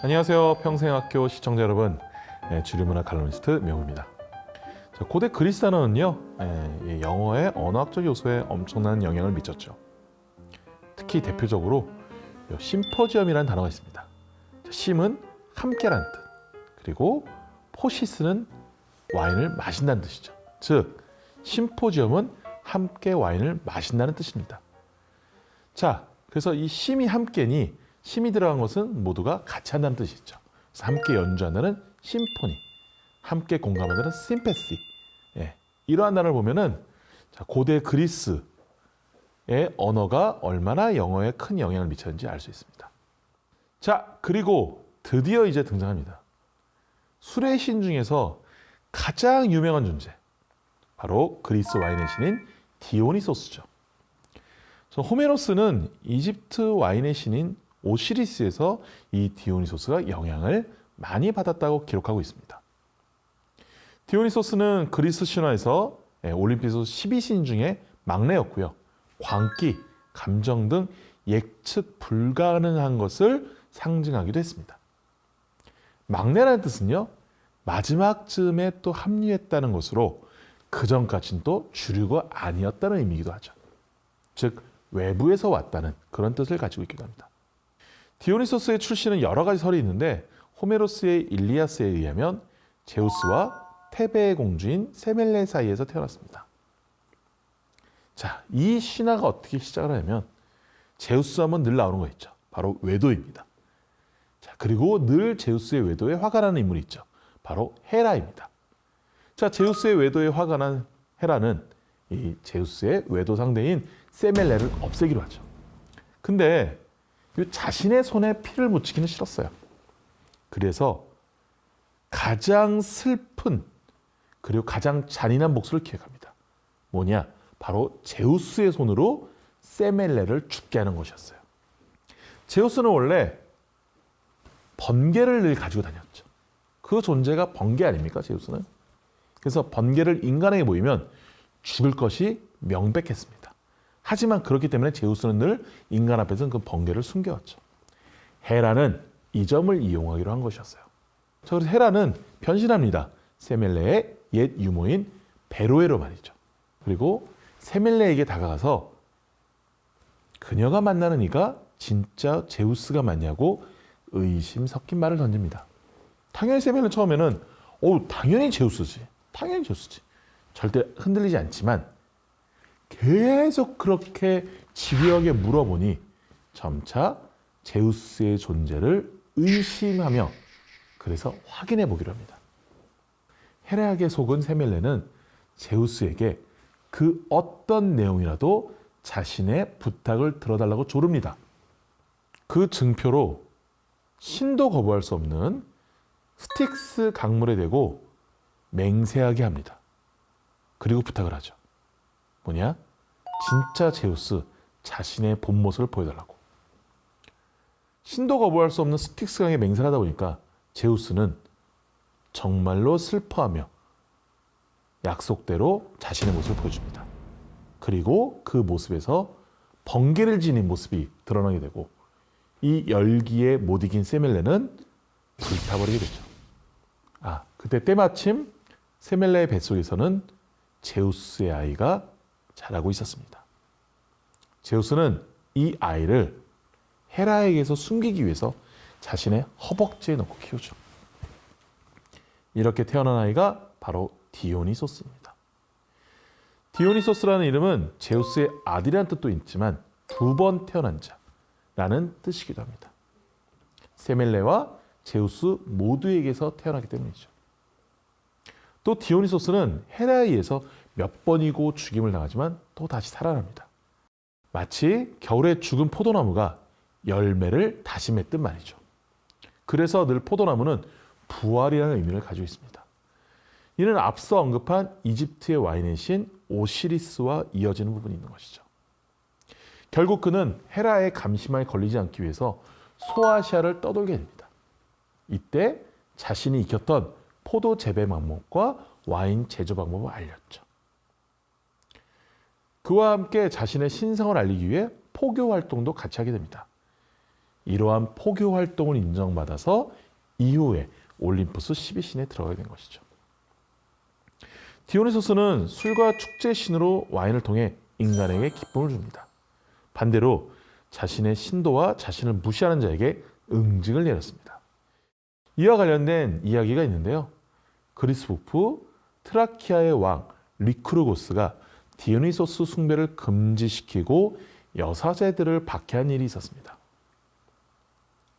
안녕하세요. 평생학교 시청자 여러분. 주류문화 칼럼니스트 명우입니다. 고대 그리스 단어는요, 영어의 언어학적 요소에 엄청난 영향을 미쳤죠. 특히 대표적으로 심포지엄이라는 단어가 있습니다. 심은 함께라는 뜻, 그리고 포시스는 와인을 마신다는 뜻이죠. 즉, 심포지엄은 함께 와인을 마신다는 뜻입니다. 자, 그래서 이 심이 함께니 심이 들어간 것은 모두가 같이 한다는 뜻이 있죠. 그래서 함께 연주한다는 심포니, 함께 공감한다는 심패시. 이러한 단어를 보면은 고대 그리스의 언어가 얼마나 영어에 큰 영향을 미쳤는지 알 수 있습니다. 자, 그리고 드디어 이제 등장합니다. 술의 신 중에서 가장 유명한 존재, 바로 그리스 와인의 신인 디오니소스죠. 호메로스는 이집트 와인의 신인 오시리스에서 이 디오니소스가 영향을 많이 받았다고 기록하고 있습니다. 디오니소스는 그리스 신화에서 올림피스 12신 중에 막내였고요. 광기, 감정 등 예측 불가능한 것을 상징하기도 했습니다. 막내라는 뜻은요, 마지막쯤에 또 합류했다는 것으로 그전까지는 또 주류가 아니었다는 의미이기도 하죠. 즉, 외부에서 왔다는 그런 뜻을 가지고 있기도 합니다. 디오니소스의 출신은 여러 가지 설이 있는데 호메로스의 일리아스에 의하면 제우스와 테베의 공주인 세멜레 사이에서 태어났습니다. 자, 이 신화가 어떻게 시작을 하냐면 제우스 하면 늘 나오는 거 있죠. 바로 외도입니다. 자, 그리고 늘 제우스의 외도에 화가 나는 인물이 있죠. 바로 헤라입니다. 자, 제우스의 외도에 화가 난 헤라는 이 제우스의 외도 상대인 세멜레를 없애기로 하죠. 근데 자신의 손에 피를 묻히기는 싫었어요. 그래서 가장 슬픈 그리고 가장 잔인한 목소리를 기획합니다. 뭐냐? 바로 제우스의 손으로 세멜레를 죽게 하는 것이었어요. 제우스는 원래 번개를 늘 가지고 다녔죠. 그 존재가 번개 아닙니까, 제우스는? 그래서 번개를 인간에게 보이면 죽을 것이 명백했습니다. 하지만 그렇기 때문에 제우스는 늘 인간 앞에서는 그 번개를 숨겨왔죠. 헤라는 이 점을 이용하기로 한 것이었어요. 그래서 헤라는 변신합니다. 세멜레의 옛 유모인 베로에로 말이죠. 그리고 세멜레에게 다가가서 그녀가 만나는 이가 진짜 제우스가 맞냐고 의심 섞인 말을 던집니다. 당연히 세멜레는 처음에는 당연히 제우스지. 당연히 제우스지. 절대 흔들리지 않지만 계속 그렇게 집요하게 물어보니 점차 제우스의 존재를 의심하며 그래서 확인해 보기로 합니다. 헤라에게 속은 세멜레는 제우스에게 그 어떤 내용이라도 자신의 부탁을 들어달라고 조릅니다. 그 증표로 신도 거부할 수 없는 스틱스 강물에 대고 맹세하게 합니다. 그리고 부탁을 하죠. 뭐냐? 진짜 제우스 자신의 본 모습을 보여달라고. 신도 거부할 수 없는 스틱스 강에 맹세를 하다 보니까 제우스는 정말로 슬퍼하며 약속대로 자신의 모습을 보여줍니다. 그리고 그 모습에서 번개를 지닌 모습이 드러나게 되고 이 열기에 못 이긴 세멜레는 불타버리게 되죠. 그때 때마침 세멜레의 뱃속에서는 제우스의 아이가 자라고 있었습니다. 제우스는 이 아이를 헤라에게서 숨기기 위해서 자신의 허벅지에 넣고 키우죠. 이렇게 태어난 아이가 바로 디오니소스입니다. 디오니소스라는 이름은 제우스의 아들이라는 뜻도 있지만 두 번 태어난 자라는 뜻이기도 합니다. 세멜레와 제우스 모두에게서 태어나기 때문이죠. 또 디오니소스는 헤라에 의해서 몇 번이고 죽임을 당하지만 또 다시 살아납니다. 마치 겨울에 죽은 포도나무가 열매를 다시 맺듯 말이죠. 그래서 늘 포도나무는 부활이라는 의미를 가지고 있습니다. 이는 앞서 언급한 이집트의 와인의 신 오시리스와 이어지는 부분이 있는 것이죠. 결국 그는 헤라의 감시망에 걸리지 않기 위해서 소아시아를 떠돌게 됩니다. 이때 자신이 익혔던 포도 재배 방법과 와인 제조 방법을 알렸죠. 그와 함께 자신의 신성을 알리기 위해 포교 활동도 같이 하게 됩니다. 이러한 포교 활동을 인정받아서 이후에 올림푸스 12신에 들어가게 된 것이죠. 디오니소스는 술과 축제 신으로 와인을 통해 인간에게 기쁨을 줍니다. 반대로 자신의 신도와 자신을 무시하는 자에게 응징을 내렸습니다. 이와 관련된 이야기가 있는데요. 그리스 북부 트라키아의 왕 리크루고스가 디오니소스 숭배를 금지시키고 여사제들을 박해한 일이 있었습니다.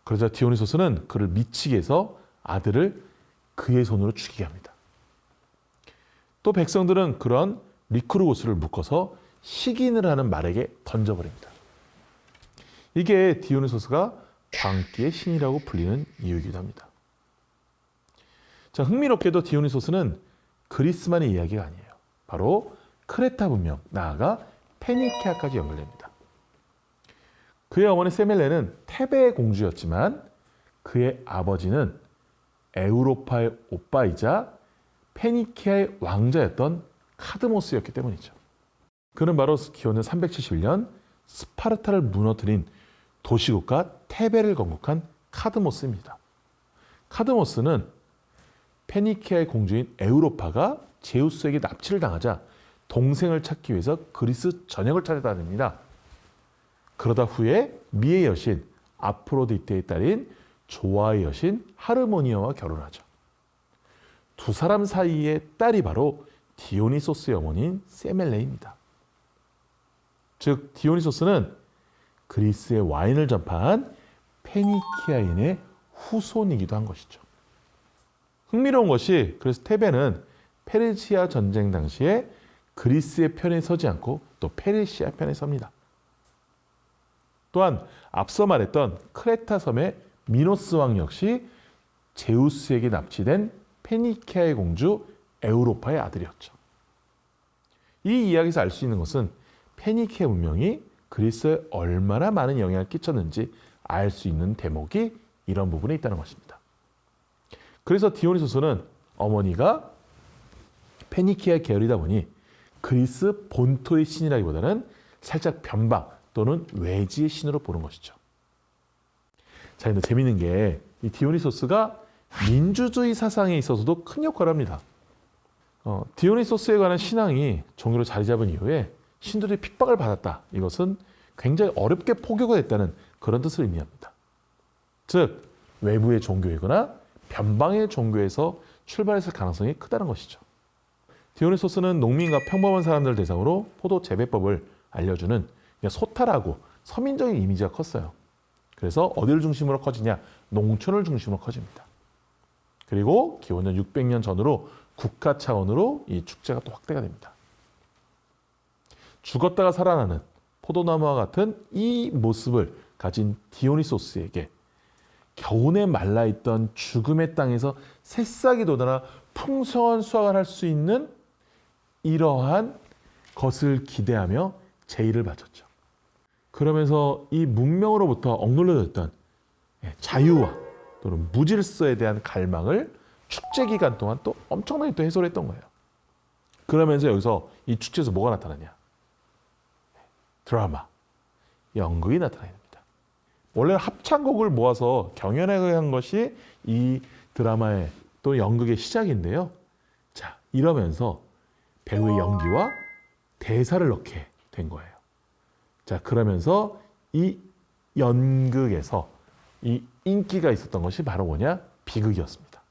그러자 디오니소스는 그를 미치게 해서 아들을 그의 손으로 죽이게 합니다. 또 백성들은 그런 리크루고스를 묶어서 식인을 하는 말에게 던져버립니다. 이게 디오니소스가 광기의 신이라고 불리는 이유이기도 합니다. 자, 흥미롭게도 디오니소스는 그리스만의 이야기가 아니에요. 바로 크레타 문명, 나아가 페니키아까지 연결됩니다. 그의 어머니 세멜레는 테베의 공주였지만 그의 아버지는 에우로파의 오빠이자 페니키아의 왕자였던 카드모스였기 때문이죠. 그는 바로 기원전 371년 스파르타를 무너뜨린 도시국가 테베를 건국한 카드모스입니다. 카드모스는 페니키아의 공주인 에우로파가 제우스에게 납치를 당하자 동생을 찾기 위해서 그리스 전역을 찾아다닙니다. 그러다 후에 미의 여신 아프로디테의 딸인 조아의 여신 하르모니아와 결혼하죠. 두 사람 사이의 딸이 바로 디오니소스의 어머니인 세멜레입니다. 즉 디오니소스는 그리스의 와인을 전파한 페니키아인의 후손이기도 한 것이죠. 흥미로운 것이 그래서 테베는 페르시아 전쟁 당시에 그리스의 편에 서지 않고 또 페르시아 편에 섭니다. 또한 앞서 말했던 크레타 섬의 미노스 왕 역시 제우스에게 납치된 페니키아의 공주 에우로파의 아들이었죠. 이 이야기에서 알 수 있는 것은 페니키아 문명이 그리스에 얼마나 많은 영향을 끼쳤는지 알 수 있는 대목이 이런 부분에 있다는 것입니다. 그래서 디오니소스는 어머니가 페니키아 계열이다 보니 그리스 본토의 신이라기보다는 살짝 변방 또는 외지의 신으로 보는 것이죠. 자, 근데 재밌는 게 이 디오니소스가 민주주의 사상에 있어서도 큰 역할을 합니다. 디오니소스에 관한 신앙이 종교로 자리 잡은 이후에 신들이 핍박을 받았다. 이것은 굉장히 어렵게 포교가 됐다는 그런 뜻을 의미합니다. 즉 외부의 종교이거나 변방의 종교에서 출발했을 가능성이 크다는 것이죠. 디오니소스는 농민과 평범한 사람들 대상으로 포도 재배법을 알려주는 소탈하고 서민적인 이미지가 컸어요. 그래서 어디를 중심으로 커지냐? 농촌을 중심으로 커집니다. 그리고 기원전 600년 전으로 국가 차원으로 이 축제가 또 확대가 됩니다. 죽었다가 살아나는 포도나무와 같은 이 모습을 가진 디오니소스에게 겨우내 말라있던 죽음의 땅에서 새싹이 돋아나 풍성한 수확을 할 수 있는 이러한 것을 기대하며 제의를 바쳤죠. 그러면서 이 문명으로부터 억눌려졌던 자유와 또는 무질서에 대한 갈망을 축제 기간 동안 또 엄청나게 또 해소를 했던 거예요. 그러면서 여기서 이 축제에서 뭐가 나타나냐? 드라마, 연극이 나타나게 됩니다. 원래 합창곡을 모아서 경연하게 한 것이 이 드라마의 또 연극의 시작인데요. 자, 이러면서 배우의 연기와 대사를 넣게 된 거예요. 자, 그러면서 이 연극에서 이 인기가 있었던 것이 바로 뭐냐? 비극이었습니다.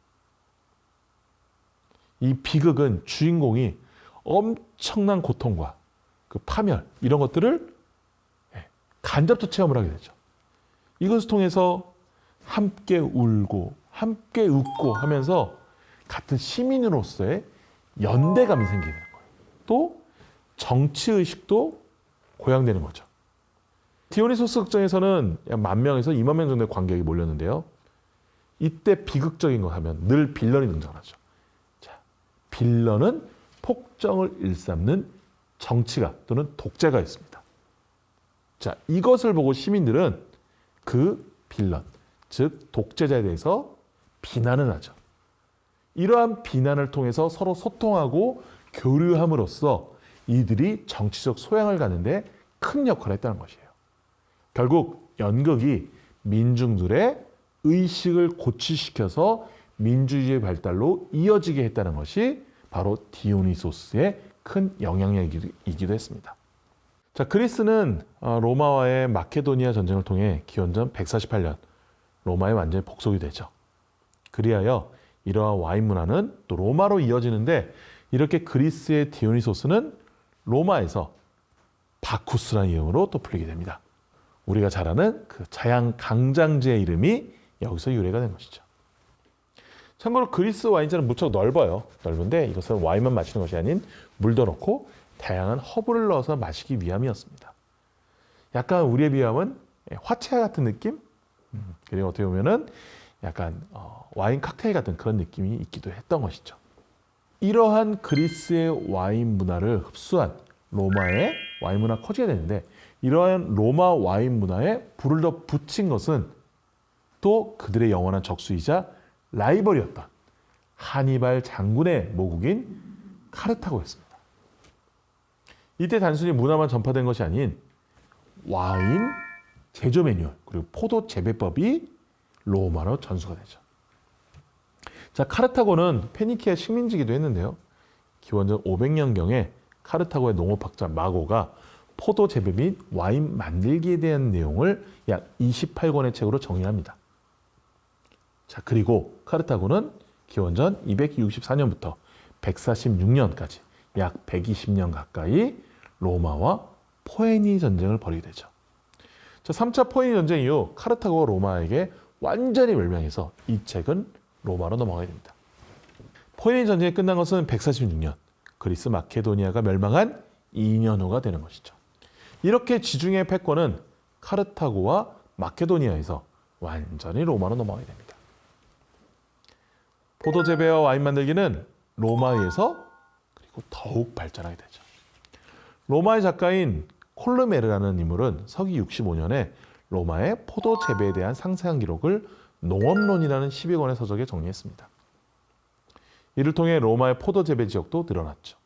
이 비극은 주인공이 엄청난 고통과 그 파멸 이런 것들을 간접적 체험을 하게 되죠. 이것을 통해서 함께 울고 함께 웃고 하면서 같은 시민으로서의 연대감이 생기는 거예요. 또 정치의식도 고양되는 거죠. 디오니소스 극장에서는 약 10,000명에서 20,000명 정도의 관객이 몰렸는데요. 이때 비극적인 거 하면 늘 빌런이 등장하죠. 자, 빌런은 폭정을 일삼는 정치가 또는 독재가 있습니다. 자, 이것을 보고 시민들은 그 빌런, 즉 독재자에 대해서 비난을 하죠. 이러한 비난을 통해서 서로 소통하고 교류함으로써 이들이 정치적 소양을 갖는데 큰 역할을 했다는 것이에요. 결국 연극이 민중들의 의식을 고취시켜서 민주주의의 발달로 이어지게 했다는 것이 바로 디오니소스의 큰 영향력이기도 했습니다. 자, 그리스는 로마와의 마케도니아 전쟁을 통해 기원전 148년 로마에 완전히 복속이 되죠. 그리하여 이러한 와인 문화는 또 로마로 이어지는데, 이렇게 그리스의 디오니소스는 로마에서 바쿠스라는 이름으로 또 불리게 됩니다. 우리가 잘 아는 그 자양 강장제의 이름이 여기서 유래가 된 것이죠. 참고로 그리스 와인잔은 무척 넓은데 이것은 와인만 마시는 것이 아닌 물도 넣고 다양한 허브를 넣어서 마시기 위함이었습니다. 약간 우리의 비하면 화채 같은 느낌? 그리고 어떻게 보면은 약간 와인 칵테일 같은 그런 느낌이 있기도 했던 것이죠. 이러한 그리스의 와인 문화를 흡수한 로마의 와인 문화가 커지게 되는데, 이러한 로마 와인 문화에 불을 더 붙인 것은 또 그들의 영원한 적수이자 라이벌이었던 하니발 장군의 모국인 카르타고였습니다. 이때 단순히 문화만 전파된 것이 아닌 와인 제조 매뉴얼 그리고 포도 재배법이 로마로 전수가 되죠. 자, 카르타고는 페니키아 식민지이기도 했는데요. 기원전 500년경에 카르타고의 농업학자 마고가 포도 재배 및 와인 만들기에 대한 내용을 약 28권의 책으로 정리합니다. 자, 그리고 카르타고는 기원전 264년부터 146년까지 약 120년 가까이 로마와 포에니 전쟁을 벌이게 되죠. 자, 3차 포에니 전쟁 이후 카르타고가 로마에게 완전히 멸망해서 이 책은 로마로 넘어가게 됩니다. 포에니 전쟁이 끝난 것은 146년, 그리스 마케도니아가 멸망한 2년 후가 되는 것이죠. 이렇게 지중해 패권은 카르타고와 마케도니아에서 완전히 로마로 넘어가게 됩니다. 포도 재배와 와인 만들기는 로마에서 그리고 더욱 발전하게 되죠. 로마의 작가인 콜르메르라는 인물은 서기 65년에 로마의 포도 재배에 대한 상세한 기록을 농업론이라는 12권의 서적에 정리했습니다. 이를 통해 로마의 포도 재배 지역도 늘어났죠.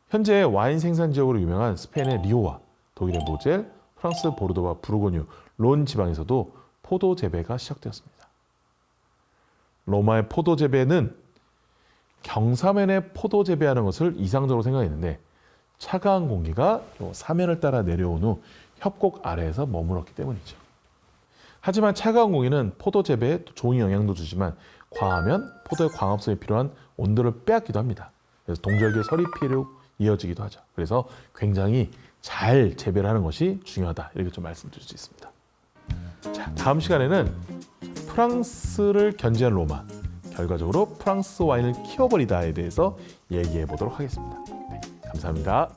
현재 와인 생산 지역으로 유명한 스페인의 리오와 독일의 모젤, 프랑스 보르도와 부르고뉴, 론 지방에서도 포도 재배가 시작되었습니다. 로마의 포도 재배는 경사면에 포도 재배하는 것을 이상적으로 생각했는데, 차가운 공기가 사면을 따라 내려온 후 협곡 아래에서 머물렀기 때문이죠. 하지만 차가운 공기는 포도 재배에 좋은 영향도 주지만 과하면 포도의 광합성이 필요한 온도를 빼앗기도 합니다. 그래서 동절기의 서리피로 이어지기도 하죠. 그래서 굉장히 잘 재배를 하는 것이 중요하다, 이렇게 좀 말씀드릴 수 있습니다. 자, 다음 시간에는 프랑스를 견제한 로마, 결과적으로 프랑스 와인을 키워버리다에 대해서 얘기해 보도록 하겠습니다. 네, 감사합니다.